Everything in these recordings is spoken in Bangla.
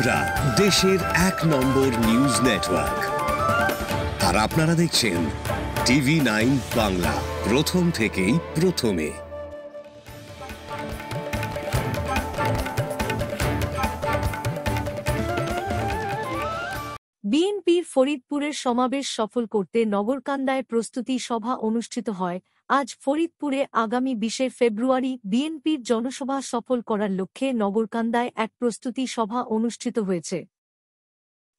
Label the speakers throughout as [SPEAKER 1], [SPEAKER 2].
[SPEAKER 1] আমরা দেশের এক নম্বর নিউজ নেটওয়ার্ক, আর আপনারা দেখছেন TV9 বাংলা, প্রথম থেকেই প্রথমে।
[SPEAKER 2] বিএনপির ফরিদপুরের সমাবেশ সফল করতে নগরকান্দায় প্রস্তুতি সভা অনুষ্ঠিত হয়। আজ ফরিদপুরে আগামী 20 ফেব্রুয়ারি বিএনপির জনসভা সফল করার লক্ষ্যে নগরকান্দায় এক প্রস্তুতি সভা অনুষ্ঠিত হয়েছে।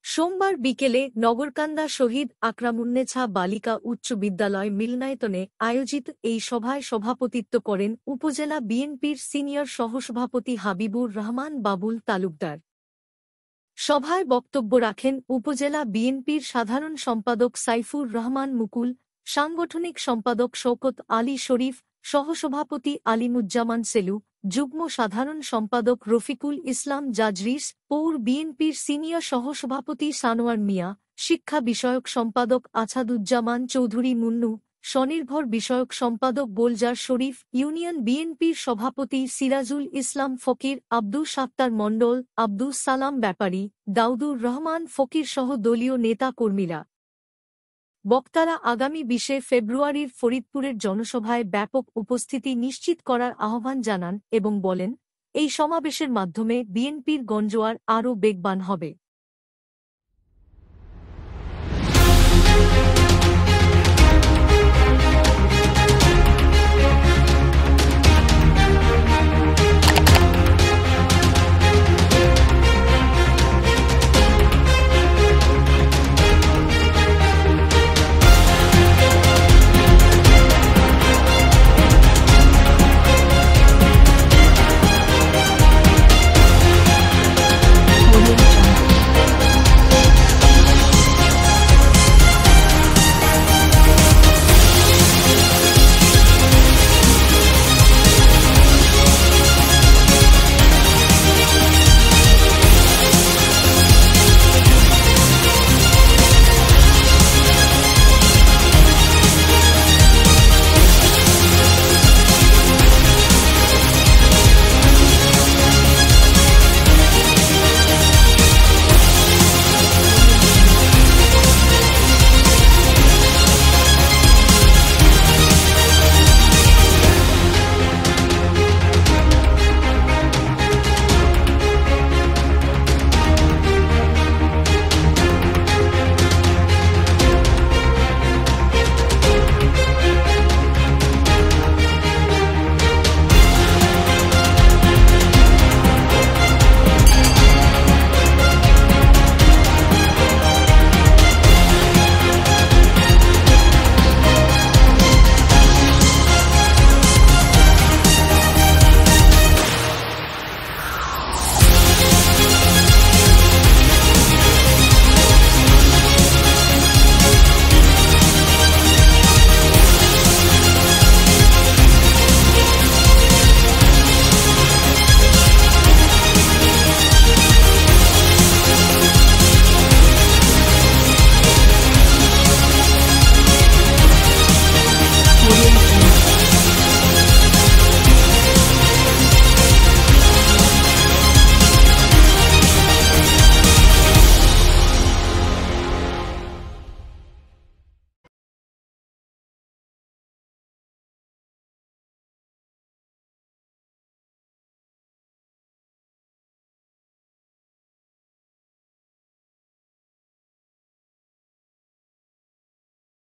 [SPEAKER 2] সোমবার বিকেলে নগরকান্দা শহীদ আকরামুন্নেছা বালিকা উচ্চ বিদ্যালয় মিলনায়তনে আয়োজিত এই সভায় সভাপতিত্ব করেন উপজেলা বিএনপির সিনিয়র সহসভাপতি হাবিবুর রহমান বাবুল তালুকদার। সভায় বক্তব্য রাখেন উপজেলা বিএনপির সাধারণ সম্পাদক সাইফুর রহমান মুকুল, সাংগঠনিক সম্পাদক শওকত আলী শরীফ, সহসভাপতি আলিমুজ্জামান সেলু, যুগ্ম সাধারণ সম্পাদক রফিকুল ইসলাম জাজরিস, পৌর বিএনপির সিনিয়র সহসভাপতি সানোয়ার মিয়া, শিক্ষা বিষয়ক সম্পাদক আছাদুজ্জামান চৌধুরী মুন্নু, স্বনির্ভর বিষয়ক সম্পাদক বোলজার শরীফ, ইউনিয়ন বিএনপির সভাপতি সিরাজুল ইসলাম ফকির, আব্দুস সাত্তার মণ্ডল, আব্দুস সালাম ব্যাপারী, দাউদুর রহমান ফকির সহ দলীয় নেতা কর্মীরা। বক্তারা আগামী 20 ফেব্রুয়ারির ফরিদপুরের জনসভায় ব্যাপক উপস্থিতি নিশ্চিত করার আহ্বান জানান এবং বলেন, এই সমাবেশের মাধ্যমে বিএনপির গঞ্জোয়ার আরও বেগবান হবে।